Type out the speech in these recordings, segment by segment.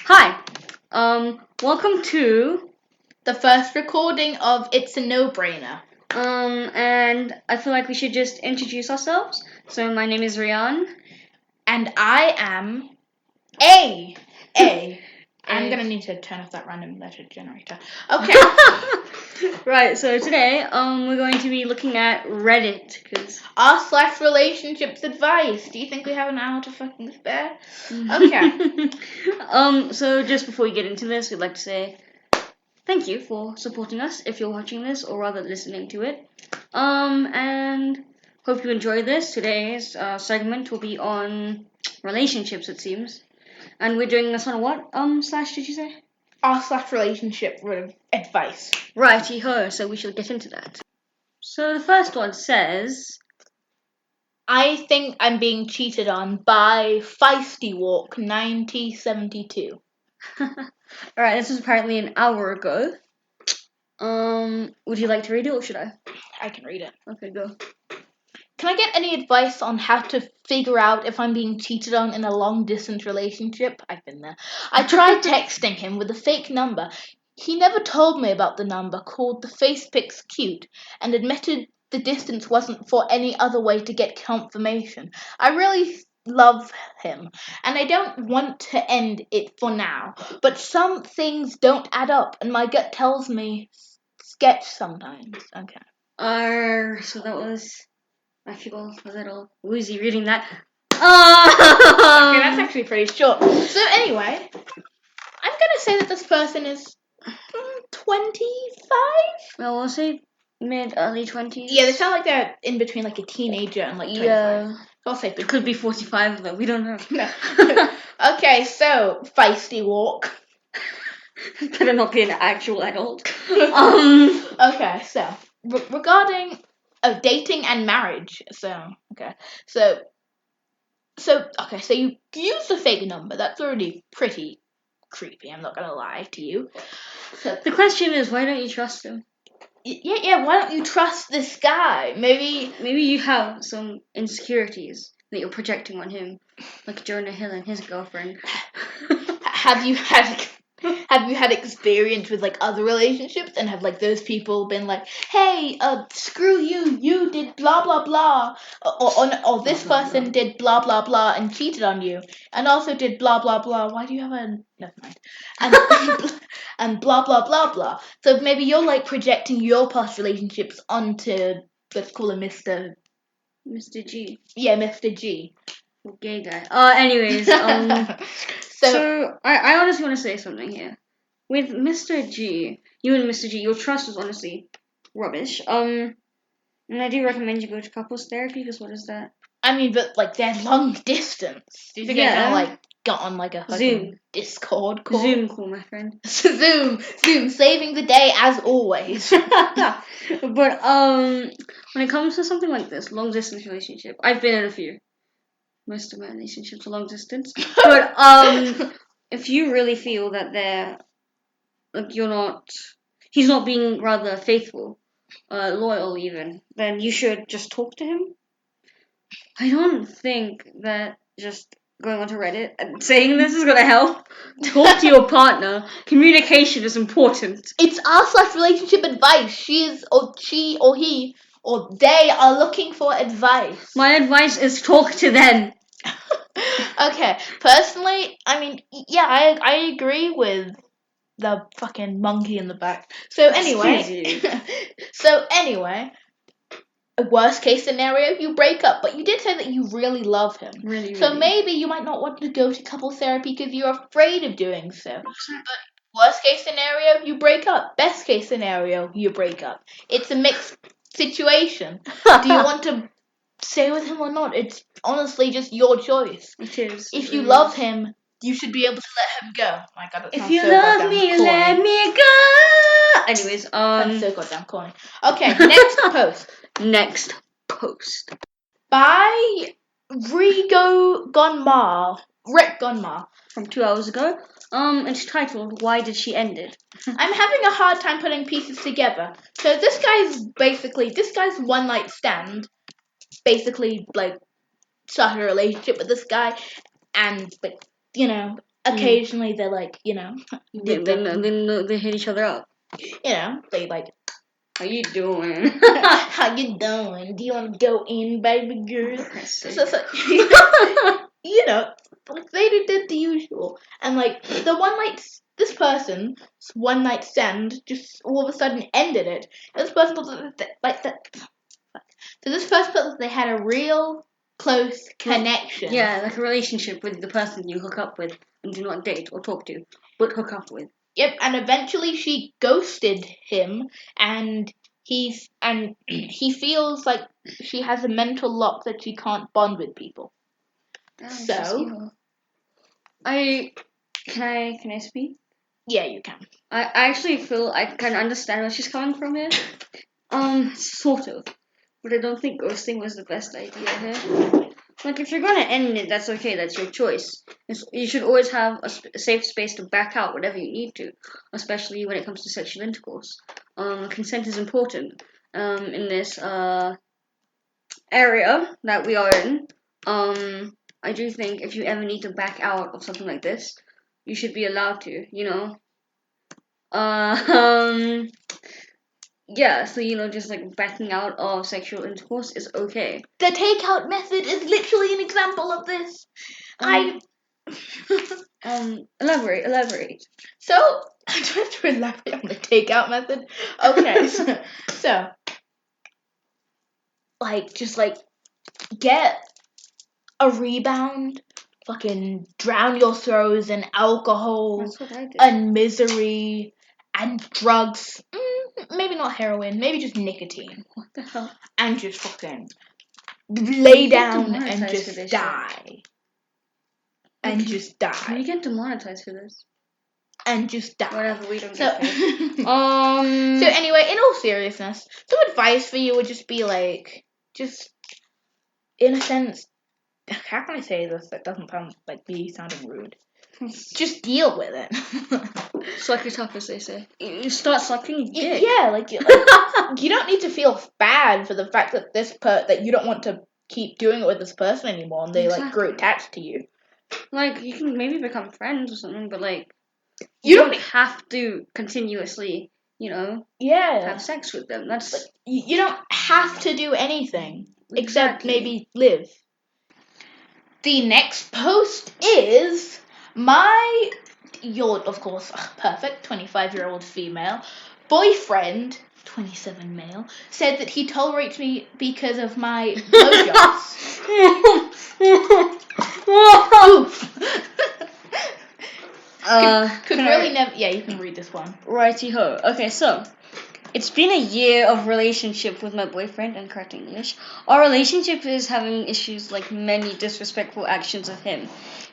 Hi. Welcome to The first recording of It's a No-Brainer. and I feel like we should just introduce ourselves. So my name is Rian. And I am A. I'm going to need to turn off that random letter generator. Okay. Right, so today, we're going to be looking at Reddit, because r/relationships advice. Do you think we have an hour to fucking spare? Okay. So just before we get into this, we'd like to say thank you for supporting us if you're watching this, or rather listening to it. And hope you enjoy this. Today's segment will be on relationships, it seems. And we're doing this on what, slash, did you say? r/relationship advice. Righty-ho, so we shall get into that. So the first one says, I think I'm being cheated on by Feisty Walk 9072. Alright, this was apparently an hour ago. Would you like to read it, or should I? I can read it. Okay, go. Can I get any advice on how to figure out if I'm being cheated on in a long-distance relationship? I've been there. I tried texting him with a fake number. He never told me about the number, called the face pics cute, and admitted the distance wasn't for any other way to get confirmation. I really love him, and I don't want to end it for now, but some things don't add up, and my gut tells me sketch sometimes. Okay. So that was... I feel a little woozy reading that. Okay, that's actually pretty short. So anyway, I'm gonna say that this person is 25. Well, we'll say mid-early 20s. Yeah, they sound like they're in between like a teenager and like 25. Yeah. So I'll say It could be 45 though, we don't know. No. Okay, so Feisty Walk. Better not be an actual adult. Okay, so regarding dating and marriage. So you use the fake number. That's already pretty creepy. I'm not gonna lie to you. So The question is, why don't you trust him? yeah. Why don't you trust this guy? Maybe you have some insecurities that you're projecting on him, like Jonah Hill and his girlfriend. have you had experience with like other relationships, and have like those people been like, hey, screw you, you did blah blah blah, or this Blah, blah, person blah. did blah blah blah and cheated on you, and also did blah blah blah. Why do you have a never mind? And and blah blah blah blah. So maybe you're like projecting your past relationships onto, let's call him Mr. G. Yeah, Mr. G. Gay guy. Anyways, so I honestly want to say something here. With Mr. G, you and Mr. G, your trust is honestly rubbish. And I do recommend you go to couples therapy, because what is that? I mean, but like they're long distance. Do you think they're gonna like get on like a Zoom Discord call? Zoom call, my friend. Zoom, saving the day as always. But when it comes to something like this, long distance relationship, I've been in a few. Most of my relationships are long distance. But if you really feel that they're like he's not being rather faithful, loyal even, then you should just talk to him. I don't think that just going onto Reddit and saying this is gonna help. Talk to your partner. Communication is important. It's r/relationship advice. She or he or they are looking for advice. My advice is talk to them. Okay, personally, I mean, yeah, I agree with the fucking monkey in the back. So anyway, a worst case scenario, you break up, but you did say that you really love him. Really. So maybe you might not want to go to couple therapy because you're afraid of doing so. But worst case scenario, you break up. Best case scenario, you break up. It's a mixed situation. Do you want to stay with him or not? It's honestly just your choice. It is. If you love him, you should be able to let him go. My God, that if sounds you so love goddamn me, corny. let me go. Anyways, That's so goddamn corny. Okay, next post. Next post. By Rick Gunmar. From 2 hours ago. It's titled, Why Did She End It? I'm having a hard time putting pieces together. So this guy's one night stand basically like started a relationship with this guy, and like, you know, occasionally they're like, They hit each other up. They like, how you doing? how you doing? Do you want to go in, baby girl? So, like they did the usual, and like this person's one night stand just all of a sudden ended it. This person like that. So this first person, they had a real close connection. Yeah, like a relationship with the person you hook up with and do not date or talk to, but hook up with. Yep, and eventually she ghosted him, and he feels like she has a mental lock that she can't bond with people. So, can I speak? Yeah, you can. I actually feel I can understand where she's coming from here. Sort of. But I don't think ghosting was the best idea here. Like, if you're gonna end it, that's okay, that's your choice. You should always have a safe space to back out whatever you need to, especially when it comes to sexual intercourse. Consent is important in this area that we are in. I do think if you ever need to back out of something like this, you should be allowed to, Yeah, so just like backing out of sexual intercourse is okay. The takeout method is literally an example of this. Elaborate. So, I do have to elaborate on the takeout method. Okay, so just get a rebound, fucking drown your sorrows in alcohol. That's what I did. And misery and drugs. Maybe not heroin, maybe just nicotine. What the hell? And just fucking lay down and just die. And just die. Can we get demonetized for this? And just die. Whatever, we don't get paid. So anyway, in all seriousness, some advice for you would just be like, just in a sense, how can I say this that doesn't sound like me sounding rude? Just deal with it. Suck it up, as they say. You start sucking your dick. Yeah, you don't need to feel bad for the fact that that you don't want to keep doing it with this person anymore, and they grew attached to you. Like, you can maybe become friends or something, but you don't have to continuously, have sex with them. That's you don't have to do anything except maybe live. The next post is your, of course, perfect 25-year-old female boyfriend, 27 male, said that he tolerates me because of my blowjobs. Could really never. Yeah, you can read this one. Righty ho. Okay, so it's been a year of relationship with my boyfriend, and correct English. Our relationship is having issues like many disrespectful actions of him.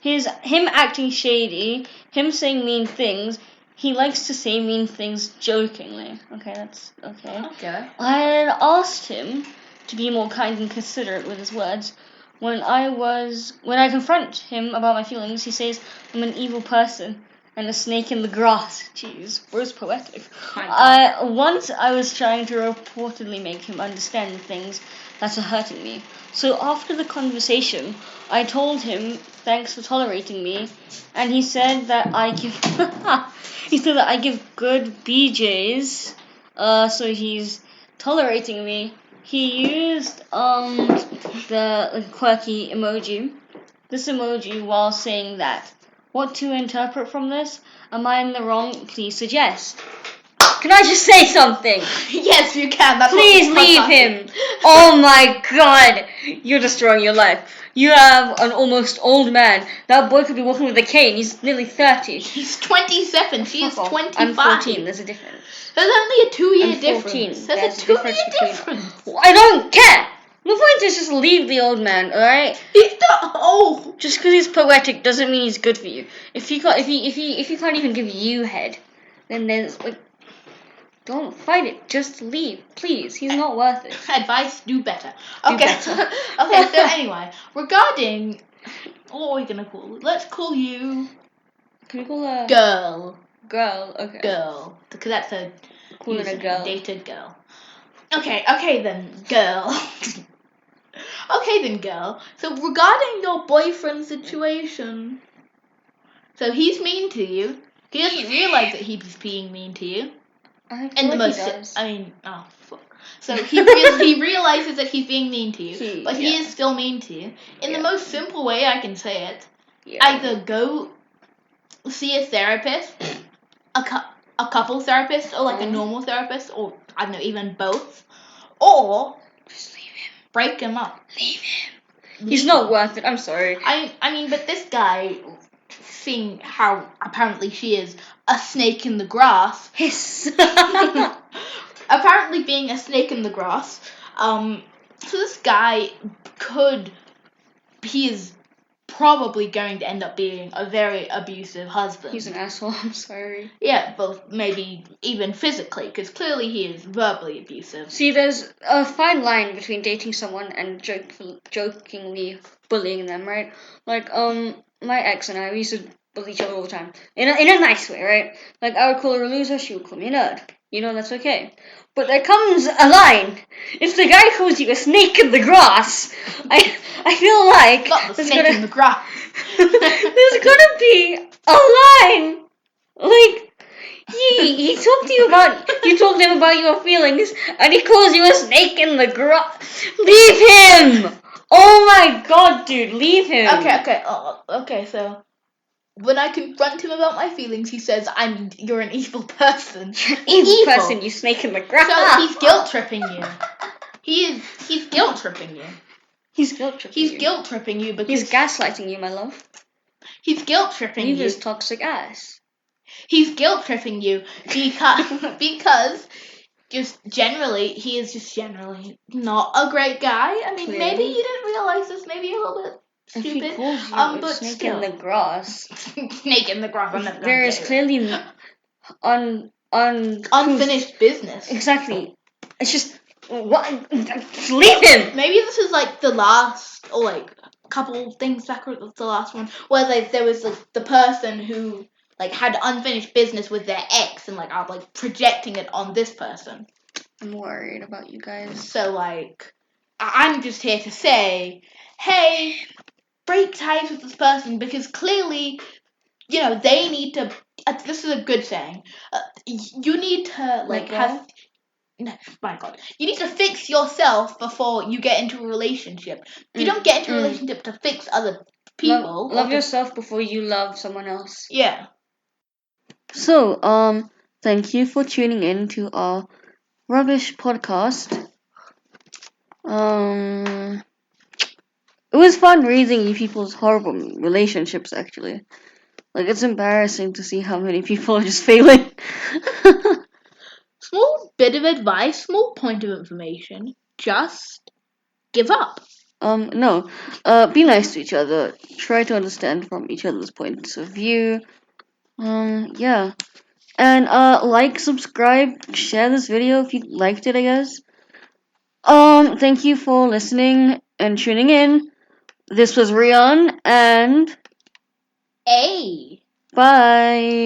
Him acting shady, him saying mean things. He likes to say mean things jokingly. Okay, that's okay. Okay. I had asked him to be more kind and considerate with his words. When I confront him about my feelings, he says I'm an evil person and a snake in the grass. Jeez, where's poetic? Once I was trying to reportedly make him understand things that are hurting me. So after the conversation, I told him thanks for tolerating me, and he said that I give good BJs. So he's tolerating me. He used the quirky emoji. This emoji while saying that. What to interpret from this? Am I in the wrong? Please suggest. Can I just say something? Yes, you can. Please leave him. Oh my god. You're destroying your life. You have an almost old man. That boy could be walking with a cane. He's nearly 30. He's 27. She is 25. I'm 14. There's a difference. There's only a 2-year difference. There's a 2-year difference. I don't care. The point is just leave the old man, alright? He's not old. Just because he's poetic doesn't mean he's good for you. If he can't even give you head, then there's don't fight it. Just leave, please. He's not worth it. Advice: do better. Okay. Okay. So anyway, regarding what are we gonna call? Let's call you. Can we call her girl? Girl. Okay. Girl, because that's a call it a girl. Dated girl. Okay then, girl. Okay then, girl. So regarding your boyfriend situation, So he's mean to you. He doesn't realize that he's being mean to you. I feel In the like most, he does. fuck. So he realizes that he's being mean to you, but he is still mean to you. In the most simple way I can say it, either go see a therapist, a couple therapist, or like a normal therapist, or I don't know, even both, or just leave him. Break him up. Leave him. He's not worth it. I'm sorry. I mean, but this guy, seeing how apparently she is a snake in the grass. Hiss. Apparently being a snake in the grass. So this guy he is probably going to end up being a very abusive husband. He's an asshole. I'm sorry. Yeah, both maybe even physically, because clearly he is verbally abusive. See, there's a fine line between dating someone and jokingly bullying them, right? Like, my ex and I, we used to bully each other all the time. In a nice way, right? Like, I would call her a loser, she would call me a nerd. You know, that's okay. But there comes a line. If the guy calls you a snake in the grass, I feel like... Not the snake in the grass. There's gonna be a line. Like, he talked to you you told him about your feelings, and he calls you a snake in the grass. Leave him! Oh my god, dude, leave him. Okay, so when I confront him about my feelings, he says, you're an evil person. Evil person, you snake in the grass. So he's guilt tripping you. He's guilt tripping you. He's guilt tripping you. He's guilt tripping you because... He's gaslighting you, my love. He's guilt tripping you. Leave his toxic ass. He's guilt tripping you because just generally, he is just generally not a great guy. I mean, Clearly. Maybe you didn't realize this. Maybe you're a little bit stupid. If he calls you but snake still. in the grass. Snake in the grass. I'm never there is clearly unfinished business. Exactly. It's just what? Leave him. Maybe this is like the last, or like a couple things backwards. The last one where there was like the person who like had unfinished business with their ex and like are like projecting it on this person. I'm worried about you guys. So like, I'm just here to say, hey, break ties with this person because clearly, you know, they need to. This is a good saying. You need to like have. No, my God. You need to fix yourself before you get into a relationship. You don't get into a relationship to fix other people. Love yourself before you love someone else. Yeah. So, thank you for tuning in to our rubbish podcast. It was fun reading you people's horrible relationships, actually. Like, it's embarrassing to see how many people are just failing. Small bit of advice, small point of information. Just give up. No. Be nice to each other. Try to understand from each other's points of view. Yeah. And, like, subscribe, share this video if you liked it, I guess. Thank you for listening and tuning in. This was Rian, and... Ay. Bye.